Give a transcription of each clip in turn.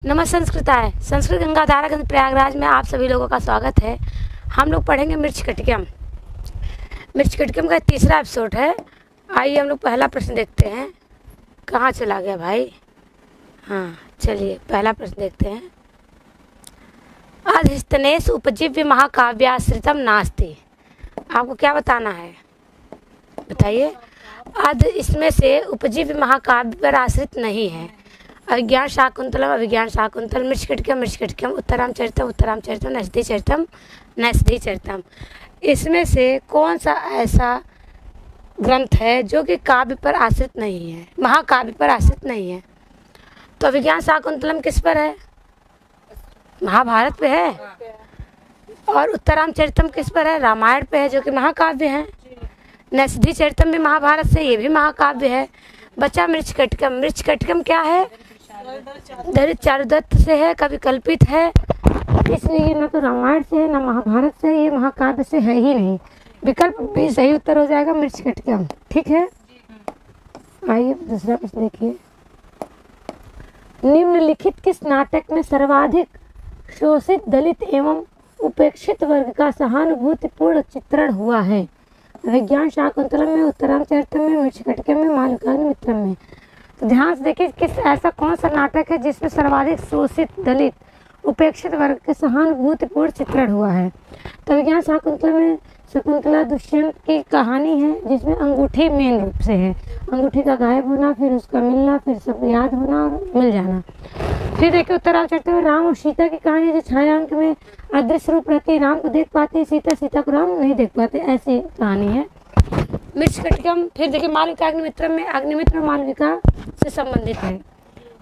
नमः संस्कृताय। संस्कृत गंगा धारा ग्रंथ प्रयागराज में आप सभी लोगों का स्वागत है। हम लोग पढ़ेंगे मृच्छकटिकम। मृच्छकटिकम का तीसरा एपिसोड है। आइए हम लोग पहला प्रश्न देखते हैं। कहाँ चला गया भाई? हाँ चलिए पहला प्रश्न देखते हैं। अधस्तनेश उपजीव्य महाकाव्याश्रितम नास्ति। आपको क्या बताना है बताइए। अध इसमें से उपजीव्य महाकाव्य पर आश्रित नहीं है। अभिज्ञान शाकुंतलम अभिज्ञान शाकुंतल, मृच्छकटिकम मृच्छकटिकम, उत्तराम चरितम उत्तराम चरितम, नैषधि चरितम नैषधि चरितम। इसमें से कौन सा ऐसा ग्रंथ है जो कि काव्य पर आश्रित नहीं है, महाकाव्य पर आश्रित नहीं है? तो अभिज्ञान शाकुंतलम किस पर है? महाभारत पे है। और उत्तराम चरितम किस पर है? रामायण पे है, जो कि महाकाव्य है। नैषधि चरितम भी महाभारत से, ये भी महाकाव्य है। बचा मृच्छकटिकम। मृच्छकटिकम क्या है? दरित चारुदत्त से है, कभी कल्पित है, इसलिए न तो रामायण से है न महाभारत से, ये महाकाव्य से है ही नहीं। विकल्प भी सही उत्तर हो जाएगा मृच्छकटिकम। ठीक है, आइए दूसरा प्रश्न देखिए। निम्नलिखित किस नाटक में सर्वाधिक शोषित दलित एवं उपेक्षित वर्ग का सहानुभूतिपूर्ण चित्रण हुआ है? विज्ञान शाकुंतलम में, उत्तराम चरितम में, मृच्छकटिकम में, मालविकाग्निमित्रम में। तो ध्यान से देखिए किस ऐसा कौन सा नाटक है जिसमें सर्वाधिक शोषित दलित उपेक्षित वर्ग के सहानुभूतिपूर्ण चित्रण हुआ है? तो विज्ञान शाकुंतलम में शकुंतला दुष्यंत की कहानी है, जिसमें अंगूठी मेन रूप से है। अंगूठी का गायब होना, फिर उसका मिलना, फिर सब याद होना और मिल जाना। फिर देखिए उत्तराम चरितम में राम और सीता की कहानी, जो छायांक में अदृश्य रूप रहती है, राम को देख पाते हैं, सीता को राम नहीं देख पाते, ऐसी कहानी है मृच्छकटिकम। फिर देखिए मालविकाग्निमित्रम में अग्निमित्र मालविका से संबंधित है।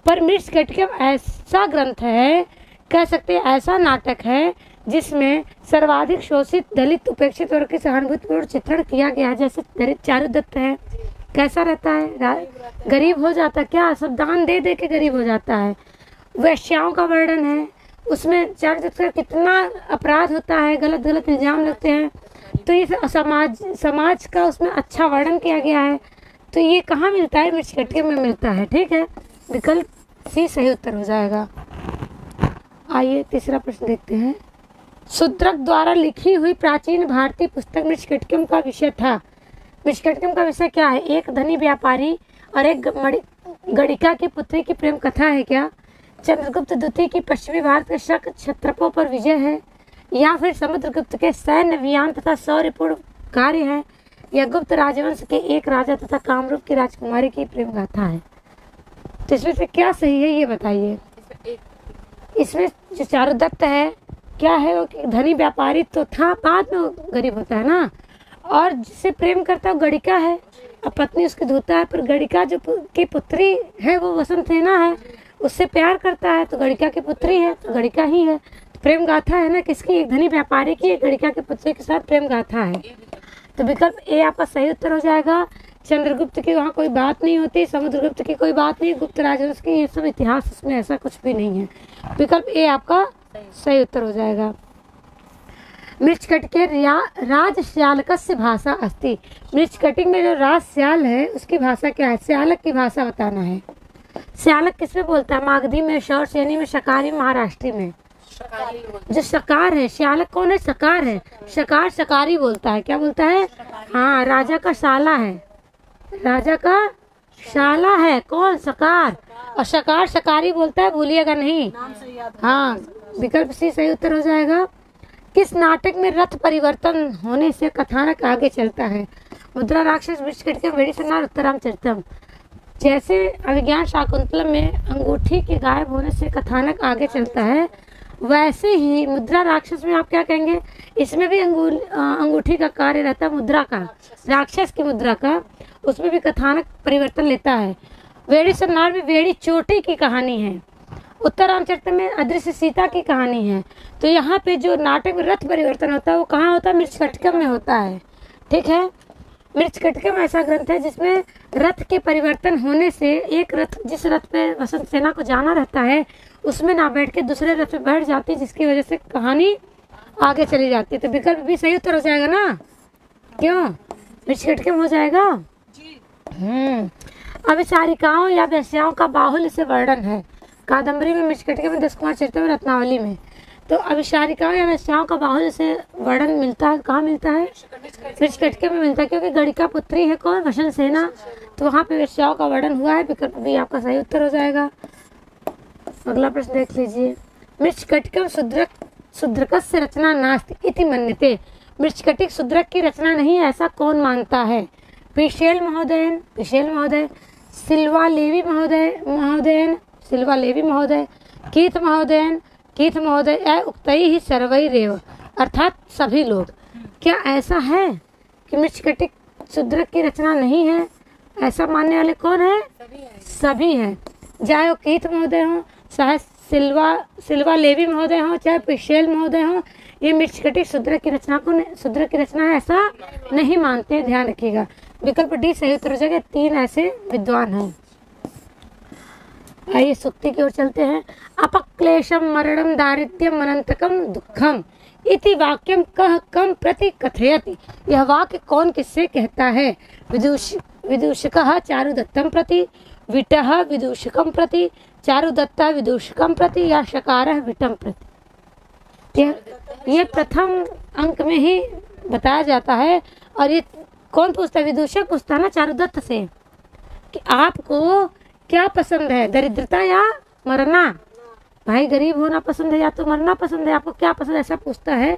पर मृच्छकटिकम ऐसा ग्रंथ है, कह सकते हैं ऐसा नाटक है, जिसमें सर्वाधिक शोषित दलित उपेक्षित वर्ग के सहानुभूतिपूर्ण चित्रण किया गया है। जैसे दरित चारुदत्त है, कैसा रहता है? गरीब हो जाता है, क्या सब दान दे दे के गरीब हो जाता है। वैश्याओं का वर्णन है, उसमें चारुदत्त का कितना अपराध होता है, गलत गलत इल्जाम लगते हैं, तो ये समाज का उसमें अच्छा वर्णन किया गया है। तो ये कहाँ मिलता है? मृच्छकटिकम में मिलता है। ठीक है, विकल्प सी सही उत्तर हो जाएगा। आइए तीसरा प्रश्न देखते हैं। शूद्रक द्वारा लिखी हुई प्राचीन भारतीय पुस्तक मृच्छकटिकम का विषय था। मृच्छकटिकम का विषय क्या है? एक धनी व्यापारी और एक गणिका की पुत्री की प्रेम कथा है क्या? चंद्रगुप्त द्वितीय की पश्चिमी भारत के शक क्षत्रपों पर विजय है, या फिर समुद्रगुप्त के सैन्य अभियान तथा शौर्यपूर्ण कार्य है, या गुप्त राजवंश के एक राजा तथा कामरूप की राजकुमारी की प्रेम गाथा है? तो इसमें से क्या सही है ये बताइए। इसमें जो चारुदत्त है क्या है? वो धनी व्यापारी तो था, बाद में वो गरीब होता है ना, और जिससे प्रेम करता है वो गणिका है, अब पत्नी उसकी धोता है, पर गणिका जो की पुत्री है वो वसंत सेना है, उससे प्यार करता है, तो गणिका की पुत्री है, तो गणिका ही है। तो प्रेम गाथा है ना किसकी? एक धनी व्यापारी की, एक गणिका की पुत्री के साथ प्रेम गाथा है। तो विकल्प ए आपका सही उत्तर हो जाएगा। चंद्रगुप्त की वहाँ कोई बात नहीं होती, समुद्रगुप्त की कोई बात नहीं, गुप्त राजवंश की, ये सब इतिहास उसमें ऐसा कुछ भी नहीं है। विकल्प ए आपका सही उत्तर हो जाएगा। मृच्छकटिके राजश्यालकस्य भाषा अस्ति। मृच्छकटिक में जो राजश्याल है उसकी भाषा क्या है? श्यालक की भाषा बताना है। श्यालक किसमें बोलता है? मागधी में, शौरसेनी में, शकारी, महाराष्ट्री में। जो शकार है, श्यालक कौन है? शकार है। शकार शकारी बोलता है। क्या बोलता है? हाँ, राजा का शाला है, राजा का शाला है कौन? शकार। और शकार शकारी बोलता है, भूलिएगा नहीं। हाँ, विकल्प सी सही उत्तर हो जाएगा। किस नाटक में रथ परिवर्तन होने से कथानक आगे चलता है? मुद्रा राक्षस, मृच्छकटिकम, वेड़ी सन्नार, उत्तराम चरितम। जैसे अभिज्ञान शाकुंतलम में अंगूठी के गायब होने से कथानक आगे चलता है, वैसे ही मुद्रा राक्षस में आप क्या कहेंगे? इसमें भी अंगूठी का कार्य रहता है, मुद्रा का, राक्षस की मुद्रा का, उसमें भी कथानक परिवर्तन लेता है। वेड़ी सन्नार में वेड़ी चोटी की कहानी है। उत्तराम चरितम में अदृश्य सीता की कहानी है। तो यहाँ पे जो नाटक में रथ परिवर्तन होता है वो कहाँ होता है? मृच्छकटिकम में होता है। ठीक है, मृच्छकटिकम ऐसा ग्रंथ है जिसमें रथ के परिवर्तन होने से एक रथ, जिस रथ पे वसंत सेना को जाना रहता है, उसमें ना बैठ के दूसरे रथ पे बैठ जाती है, जिसकी वजह से कहानी आगे चली जाती है। तो विकल्प भी सही उत्तर हो जाएगा ना? क्यों? मृच्छकटिकम हो जाएगा। अभिचारिकाओं या वेश्याओं का बाहुल्य से वर्णन है। कादम्बरी में, मृच्छकटिका में, 10 कुमार चरित्र में, रत्नावली में। तो अभिसारिकाओं या वेश्याओं का बाहुल्य से वर्णन मिलता है, कहाँ मिलता है? मृच्छकटिका में मिलता है, क्योंकि गणिका पुत्री है कौन? वसनसेना, तो वहाँ पे वेश्याओं का वर्णन हुआ है। विकल्प भी आपका सही उत्तर हो जाएगा। अगला प्रश्न देख लीजिए। मृच्छकटिकम शूद्रकस्य रचना नास्ति इति मन्यते। मृच्छकटिक शूद्रक की रचना नहीं है, ऐसा कौन मानता है? पिशेल महोदय, सिल्वा लेवी महोदय, कीथ महोदय, उक्तई ही सर्वई रेव, अर्थात सभी लोग। क्या ऐसा है कि मृच्छकटिक शूद्रक की रचना नहीं है? ऐसा मानने वाले कौन है? सभी हैं। चाहे वो कीथ महोदय हो, चाहे सिल्वा लेवी महोदय हो, चाहे पिशेल महोदय हो, ये मृच्छकटिक शूद्रक की रचना है ऐसा नहीं मानते। ध्यान रखिएगा। विकल्प डी सही उत्तर हो जाएगा। 3 ऐसे विद्वान हैं। आइए सुक्ति की ओर चलते हैं। अपक्लेशम मरणम दारिद्र्यम अनंतकम दुखम इति वाक्यम कह कम प्रति कथयति। यह वाक्य कौन किससे कहता है? विदूषकः चारुदत्तं प्रति, विटः विदूषकं प्रति, चारुदत्तः विदूषकं प्रति, या शकारः विटं प्रति। ये प्रथम अंक में ही बताया जाता है। और ये कौन पूछता है? विदूषक पूछता है ना चारुदत्त से कि आपको क्या पसंद है, दरिद्रता या मरना? भाई गरीब होना पसंद है या तो मरना पसंद है, आपको क्या पसंद है, ऐसा पूछता है।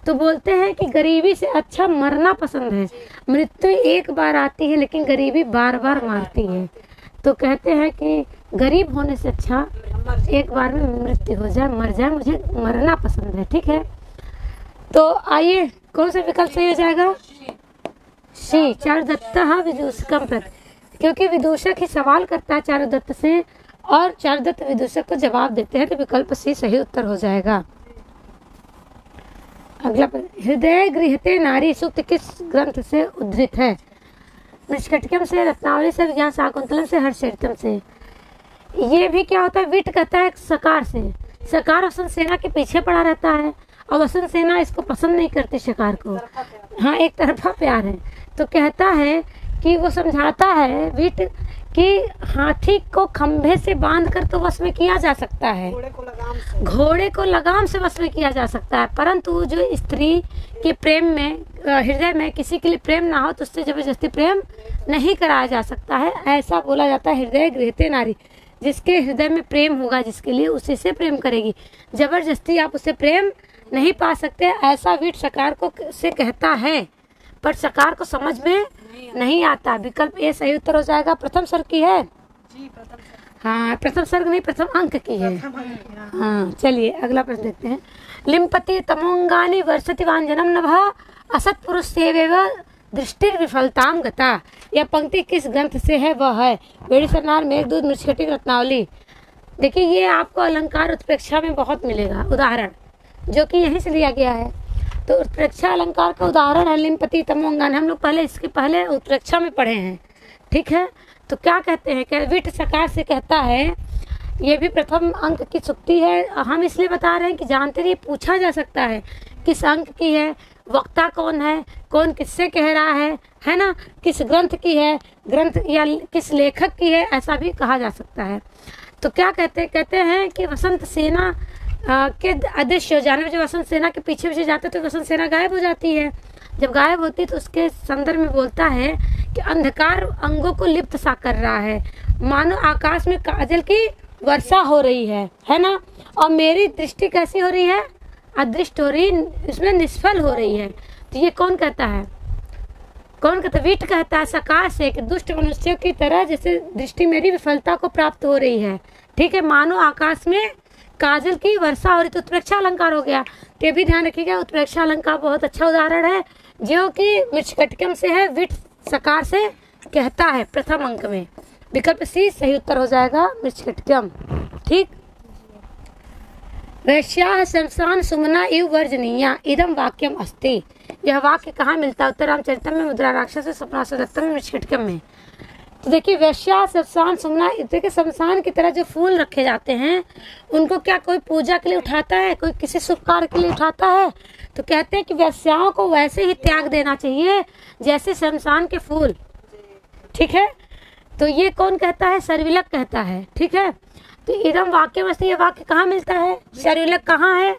तो बोलते हैं कि गरीबी से अच्छा मरना पसंद है। मृत्यु एक बार आती है लेकिन गरीबी बार बार मारती है। तो कहते हैं कि गरीब होने से अच्छा एक बार में मृत्यु हो जाए, मर जाए, मुझे मरना पसंद है। ठीक है, तो आइए कौन सा विकल्प सही हो जाएगा? सी, चारुदत्तः विदूषकं प्रति, क्योंकि विदूषक ही सवाल करता है चारुदत्त से और चारुदत्त विदूषक को जवाब देते हैं। तो विकल्प सी सही उत्तर हो जाएगा। अगला हृदय गृहते नारी सूक्त किस ग्रंथ से उद्धृत है? मृच्छकटिकम से, रत्नावली से, विज्ञान शाकुंतलम से, हर्षचरितम से। ये भी क्या होता है? विट कहता है सकार से। सकार वसंत सेना के पीछे पड़ा रहता है और वसंत सेना इसको पसंद नहीं करती शकार को। हाँ, एक तरफा प्यार है। तो कहता है कि वो समझाता है विट कि हाथी को खंभे से बांधकर तो वश में किया जा सकता है, घोड़े को लगाम से वश में किया जा सकता है, परंतु जो स्त्री के प्रेम में, हृदय में किसी के लिए प्रेम ना हो तो उससे जबरदस्ती प्रेम नहीं कराया जा सकता है। ऐसा बोला जाता है हृदय गृहते नारी। जिसके हृदय में प्रेम होगा जिसके लिए, उसी से प्रेम करेगी। जबरदस्ती आप उससे प्रेम नहीं पा सकते, ऐसा विट सकार को से कहता है, पर सकार को समझ में नहीं आता। विकल्प ए सही उत्तर हो जाएगा। प्रथम सर्ग की है जी, हाँ, प्रथम सर्ग नहीं, प्रथम अंक की है। हाँ, चलिए अगला प्रश्न देखते हैं। लिम्पति तमोंगानी वर्षति वांजनम नभः असत पुरुष सेवेव दृष्टिर विफलताम गता। यह पंक्ति किस ग्रंथ से है? वह है बेड़ी सरनार, मेघदूत, मृच्छकटिक, रत्नावली। देखिए ये आपको अलंकार उत्प्रेक्षा में बहुत मिलेगा उदाहरण, जो कि यहीं से लिया गया है। तो उत्प्रेक्षा अलंकार का उदाहरण है लिम्पति तमोंगान। हम लोग इसके पहले उत्प्रेक्षा में पढ़े हैं। ठीक है, तो क्या कहते हैं कि विट सकार से कहता है, ये भी प्रथम अंक की सुक्ति है। हम इसलिए बता रहे हैं कि जानते रहिए, पूछा जा सकता है किस अंक की है, वक्ता कौन है, कौन किससे कह रहा है ना, किस ग्रंथ की है, ग्रंथ या किस लेखक की है, ऐसा भी कहा जा सकता है। तो क्या कहते हैं कि वसंत सेना के अदृश्य हो जाने में, जब वसंत सेना के पीछे पीछे जाते तो वसंत सेना गायब हो जाती है। जब गायब होती है तो उसके संदर्भ में बोलता है कि अंधकार अंगों को लिप्त सा कर रहा है, मानो आकाश में काजल की वर्षा हो रही है ना, और मेरी दृष्टि कैसी हो रही है? अदृष्ट हो रही, इसमें निष्फल हो रही है। तो ये कौन कहता है? विट कहता है सकार से कि दुष्ट मनुष्यों की तरह जैसे दृष्टि मेरी विफलता को प्राप्त हो रही है। ठीक है, मानो आकाश में काजल की वर्षा हो रही। तो उत्प्रेक्षा अलंकार हो गया। तो ये भी ध्यान रखिएगा, उत्प्रेक्षा अलंकार बहुत अच्छा उदाहरण है जो कि मृच्छकटिकम से है, विट सकार से कहता है प्रथम अंक में। विकल्प सी सही उत्तर हो जाएगा, मृच्छकटिकम। ठीक। वैश्याः शमशान सुमना इव वर्जनीया इदम वाक्यम अस्ति। यह वाक्य कहाँ मिलता है? उत्तरामचरितम में, मुद्रा राक्षस, स्वप्नासुरत्तम में, मृच्छकटिकम में। तो देखिए वैश्या शमशान सुमना, देखिए शमशान की तरह जो फूल रखे जाते हैं उनको क्या कोई पूजा के लिए उठाता है? कोई किसी शुभ कार्य के लिए उठाता है? तो कहते हैं कि वैश्याओं को वैसे ही त्याग देना चाहिए जैसे शमशान के फूल। ठीक है, तो ये कौन कहता है? सर्विलक कहता है। ठीक है, तो इदम वाक्य में से ये वाक्य कहाँ मिलता है? शरीरक कहाँ है?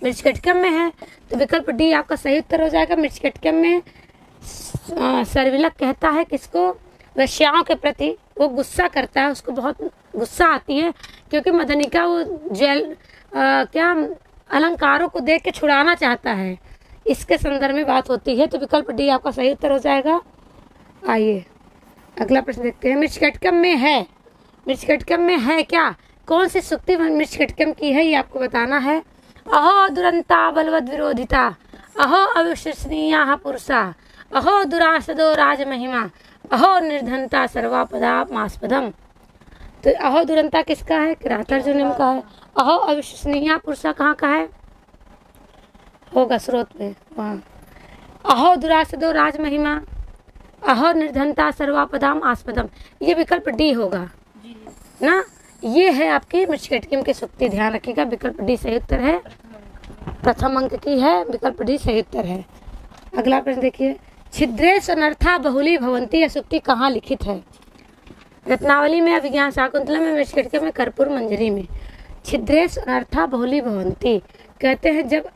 मृच्छकटिकम में है। तो विकल्प डी आपका सही उत्तर हो जाएगा। मृच्छकटिकम में सर्विलक कहता है किसको? वेश्याओं के प्रति वो गुस्सा करता है, उसको बहुत गुस्सा आती है क्योंकि मदनिका वो क्या अलंकारों को देख के छुड़ाना चाहता है, इसके संदर्भ में बात होती है। तो विकल्प डी आपका सही उत्तर हो जाएगा। आइए अगला प्रश्न देखते हैं। मृच्छकटिकम में है, मृच्छकटिकम में है क्या? कौन सी सुक्ति मृच्छकटिकम की है ये आपको बताना है। अहो दुरंता बलवद विरोधिता, अहो अविश्वसनीया पुरुषा, अहो दुरासदो राजमहिमा, अहो निर्धनता सर्वापदा मास्पदम। तो अहो दुरंता किसका है? किरातार्जुनीय का है। अहो अविश्वसनीय पुरुषा कहाँ का है? होगा स्रोत में वहाँ। अहो दुरासदो राजमहिमा, अहो निर्धनता सर्वापदाम आस्पदम, ये विकल्प डी होगा ना। ये है आपकी मृच्छकटिकम की सुक्ति, ध्यान रखिएगा। विकल्प डी सही उत्तर है, प्रथम अंक की है, विकल्प डी सही उत्तर है। अगला प्रश्न देखिए। छिद्रेश अनर्था बहुली भवंती, यह सुक्ति कहाँ लिखित है? रत्नावली में, अभिज्ञान शाकुंतलम में, मृच्छकटिकम में, कर्पूर मंजरी में। छिद्रेश अनर्था बहुली भवंती कहते हैं जब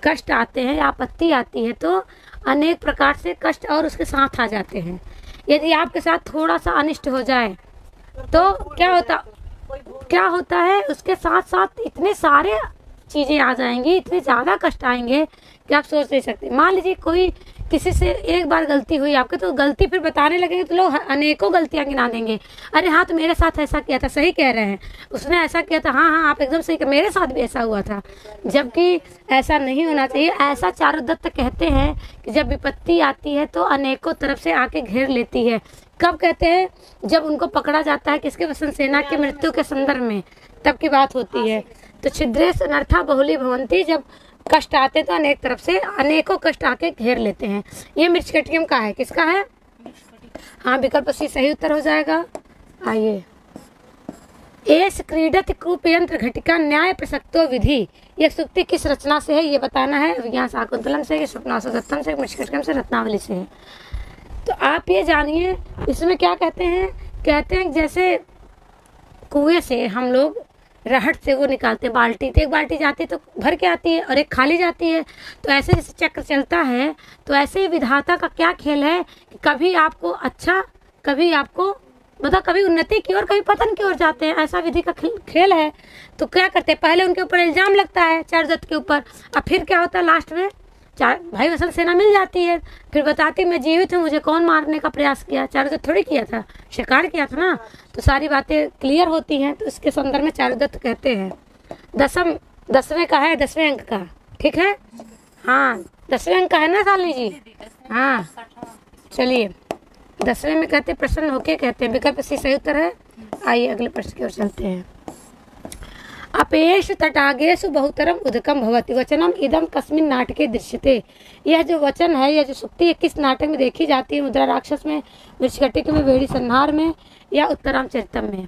कष्ट आते हैं, आपत्ति आती है तो अनेक प्रकार से कष्ट और उसके साथ आ जाते हैं। यदि आपके साथ थोड़ा सा अनिष्ट हो जाए तो क्या होता है, उसके साथ साथ इतने सारे चीज़ें आ जाएंगी, इतने ज़्यादा कष्ट आएंगे कि आप सोच नहीं सकते। मान लीजिए कोई किसी से एक बार गलती हुई आपके, तो गलती फिर बताने लगेंगे तो लोग अनेकों गलतियां गिना देंगे। अरे हाँ, तो मेरे साथ ऐसा किया था, सही कह रहे हैं, उसने ऐसा किया था, हाँ हाँ आप एकदम सही, मेरे साथ भी ऐसा हुआ था, जबकि ऐसा नहीं होना चाहिए। ऐसा चारुदत्त कहते हैं कि जब विपत्ति आती है तो अनेकों तरफ से आके घेर लेती है। कब कहते हैं? जब उनको पकड़ा जाता है, किसके? वसंत सेना की मृत्यु के संदर्भ में, तब की बात होती है। तो छिद्रेश अनर्था बहुली भवंती, जब कष्ट आते तो अनेक तरफ से अनेकों कष्ट आके घेर लेते हैं। ये मृच्छकटिकम का है, किसका है? हाँ, विकल्प सी सही उत्तर हो जाएगा। आइए, एस क्रीडत कृप यंत्र घटिका न्याय प्रसक्तो विधि, यह सुक्ति किस रचना से है ये बताना है। विज्ञान शाकुंतलम से, स्वप्नासोदत्तम से, मृच्छकटिकम से, रत्नावली से है। तो आप ये जानिए इसमें क्या कहते हैं। कहते हैं जैसे कुएं से हम लोग रहट से वो निकालते हैं बाल्टी, तो एक बाल्टी जाती है तो भर के आती है और एक खाली जाती है। तो ऐसे जैसे चक्र चलता है, तो ऐसे ही विधाता का क्या खेल है कि कभी आपको अच्छा, कभी आपको मतलब कभी उन्नति की ओर, कभी पतन की ओर जाते हैं। ऐसा विधि का खेल है। तो क्या करते हैं, पहले उनके ऊपर इल्जाम लगता है चारुदत्त के ऊपर, अब फिर क्या होता है लास्ट में भाई वसंत सेना मिल जाती है, फिर बताती मैं जीवित हूँ, मुझे कौन मारने का प्रयास किया, चारुदत्त थोड़ी किया था, शिकार किया था ना। तो सारी बातें क्लियर होती हैं। तो इसके संदर्भ में चारुदत्त कहते हैं। 10वें का है, 10वें अंक का, ठीक है। हाँ, 10वें अंक का है ना शालिनी जी? हाँ, चलिए 10वें में कहते प्रसन्न होके कहते हैं, विकल्प सी सही उत्तर है। आइए अगले प्रश्न की ओर चलते हैं। अपेश तटागेशु बहुतरम उदकम भवति, वचनम इदम कस्मिन नाटके दृश्यते। यह जो वचन है, यह जो सुक्ति है, किस नाटक में देखी जाती है? मुद्रा राक्षस में, मृच्छकटिक में, बेड़ी संहार में, या उत्तराम चरितम में?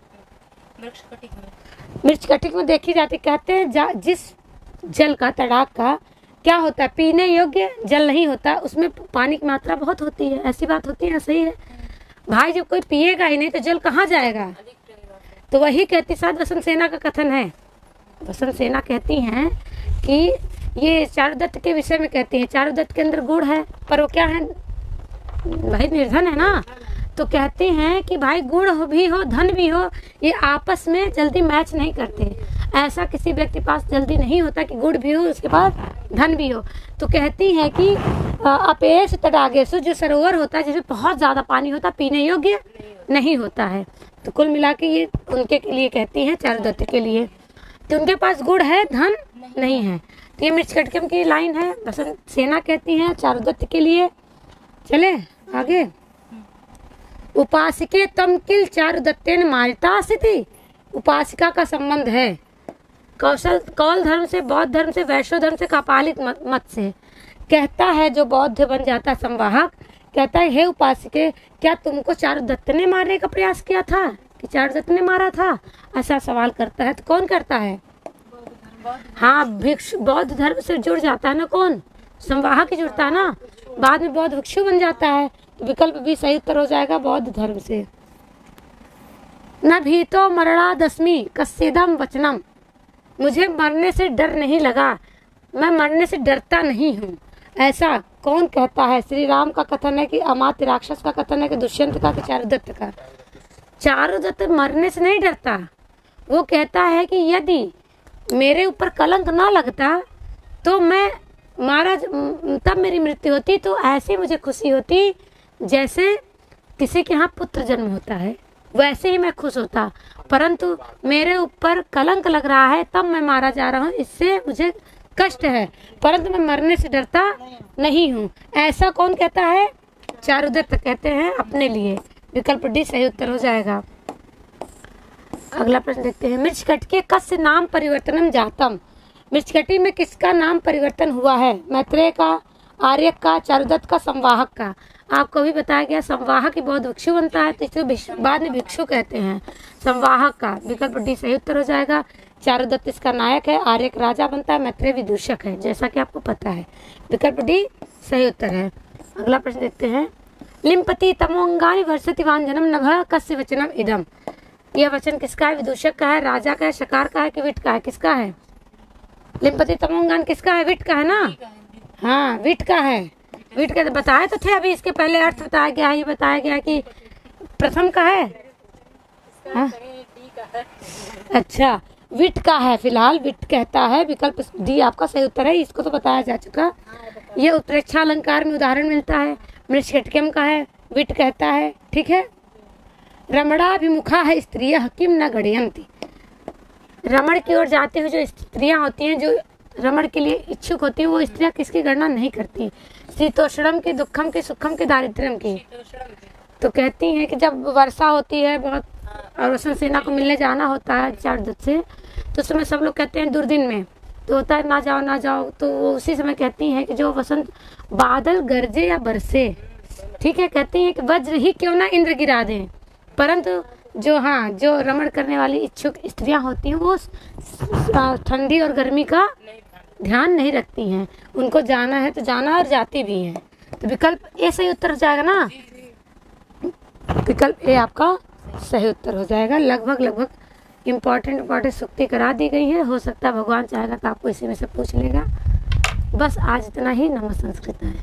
मृच्छकटिक में देखी जाती। कहते हैं जिस जल का, तड़ाक का क्या होता है, पीने योग्य जल नहीं होता, उसमें पानी की मात्रा बहुत होती है। ऐसी बात होती है, सही है भाई। जब कोई पिएगा ही नहीं तो जल कहाँ जाएगा? तो वही कहती, शायद वसंत सेना का कथन है। वसंत सेना कहती हैं कि ये चारुदत्त के विषय में कहती हैं, चारुदत्त के अंदर गुण है पर वो क्या है भाई, निर्धन है ना। तो कहते हैं कि भाई गुण भी हो, धन भी हो, ये आपस में जल्दी मैच नहीं करते। ऐसा किसी व्यक्ति पास जल्दी नहीं होता कि गुण भी हो, उसके पास धन भी हो। तो कहती हैं कि अपेश तडागेशु, जो सरोवर होता है जिसमें बहुत ज़्यादा पानी होता, पीने योग्य नहीं होता है। तो कुल मिला के ये उनके लिए कहती हैं, चारुदत्त के लिए। तो उनके पास गुण है, धन नहीं है। तो ये मृच्छकटिकम की लाइन है। वसंत सेना कहती हैं चारुदत्त के लिए। चले आगे। उपासिके तम किल चारुदत्तेन मारिता स्थिति, उपासिका का संबंध है कौल धर्म से, बौद्ध धर्म से, वैष्णव धर्म से, कापालिक मत से। कहता है जो बौद्ध बन जाता है संवाहक, कहता है हे उपासिके, क्या तुमको चारुदत्त ने मारने का प्रयास किया था कि चारुदत्त ने मारा था? ऐसा सवाल करता है। तो कौन करता है? हाँ, भिक्षु बौद्ध धर्म से जुड़ जाता है ना, कौन? संवाहक ही जुड़ता है ना, बाद में बौद्ध भिक्षु बन जाता है। तो विकल्प भी सही उत्तर हो जाएगा, बौद्ध धर्म से न भीतो मरणादस्मि कस्येदं वचनम, मुझे मरने से डर नहीं लगा, मैं मरने से डरता नहीं हूँ। ऐसा कौन कहता है? श्री राम का कथन है कि अमात्य राक्षस का कथन है कि दुष्यंत का कि चारुदत्त का? चारुदत्त मरने से नहीं डरता। वो कहता है कि यदि मेरे ऊपर कलंक ना लगता तो मैं महाराज तब मेरी मृत्यु होती तो ऐसे मुझे खुशी होती जैसे किसी के यहाँ पुत्र जन्म होता है, वैसे ही मैं खुश होता। परंतु मेरे ऊपर कलंक लग रहा है तब मैं मारा जा रहा हूँ, इससे मुझे कष्ट है, परंतु मैं मरने से डरता नहीं हूँ। ऐसा कौन कहता है? चारुदत्त कहते हैं अपने लिए। विकल्प डी सही उत्तर हो जाएगा। अगला प्रश्न देखते हैं। मृच्छकटिके कस्य नाम परिवर्तनम जातम, मृच्छकटि में किसका नाम परिवर्तन हुआ है? मैत्रेय का, आर्यक का, चारुदत्त का, संवाहक का? आपको भी बताया गया संवाहक ही बहुत भिक्षु बनता है तो इसे बाद में भिक्षु कहते हैं, संवाहक का। विकल्प डी सही उत्तर हो जाएगा। चारुदत्त इसका नायक है, आर्यक राजा बनता है, मैत्रेय विदूषक है, जैसा कि आपको पता है। विकल्प डी सही उत्तर है। अगला प्रश्न देखते हैं। लिम्पति तमोअंगानि वर्षति वाञ्छनम नभः कस्य वचनम इदम, यह वचन किसका है? विदूषक का है, राजा का है, शकार का है कि विट का है? किसका है? लिम्पति तमोअंगान किसका है? विट का है ना? हाँ, विट का है। विट का बताए तो थे अभी, इसके पहले अर्थ बताया गया है, ये बताया गया कि प्रथम का है। हाँ? अच्छा, विट का है, फिलहाल विट कहता है। विकल्प डी आपका सही उत्तर है, इसको तो बताया जा चुका। ये उत्प्रेक्षा अलंकार में उदाहरण मिलता है। मृच्छकटिकम का है, विट कहता है, ठीक है। रमणाभिमुखा है स्त्रियः किम न गणयन्ति, रमण की ओर जाती हुई जो स्त्रियां होती हैं, जो रमण के लिए इच्छुक होती हैं, वो स्त्रियां किसकी गणना नहीं करती? शीतोष्णम की, दुखम की, सुखम की, दारिद्र्यम की? तो कहती हैं कि जब वर्षा होती है बहुत और रोशन सेना को मिलने जाना होता है चारुदत्त से, तो उस समय सब लोग कहते हैं दुर्दिन में तो होता है ना जाओ ना जाओ, तो वो उसी समय कहती हैं कि जो वसंत बादल गरजे या बरसे, ठीक है, कहती हैं कि वज्र ही क्यों ना इंद्र गिरा दें, परंतु जो रमण करने वाली इच्छुक स्त्रियां होती हैं वो ठंडी और गर्मी का ध्यान नहीं रखती हैं, उनको जाना है तो जाना और जाती भी हैं। तो विकल्प ए सही उत्तर हो जाएगा ना? विकल्प ए आपका सही उत्तर हो जाएगा। लगभग इम्पोर्टेंट सूक्ति करा दी गई है, हो सकता है भगवान चाहेगा तो आपको इसी में से पूछ लेगा। बस आज इतना ही। नमः संस्कृत है।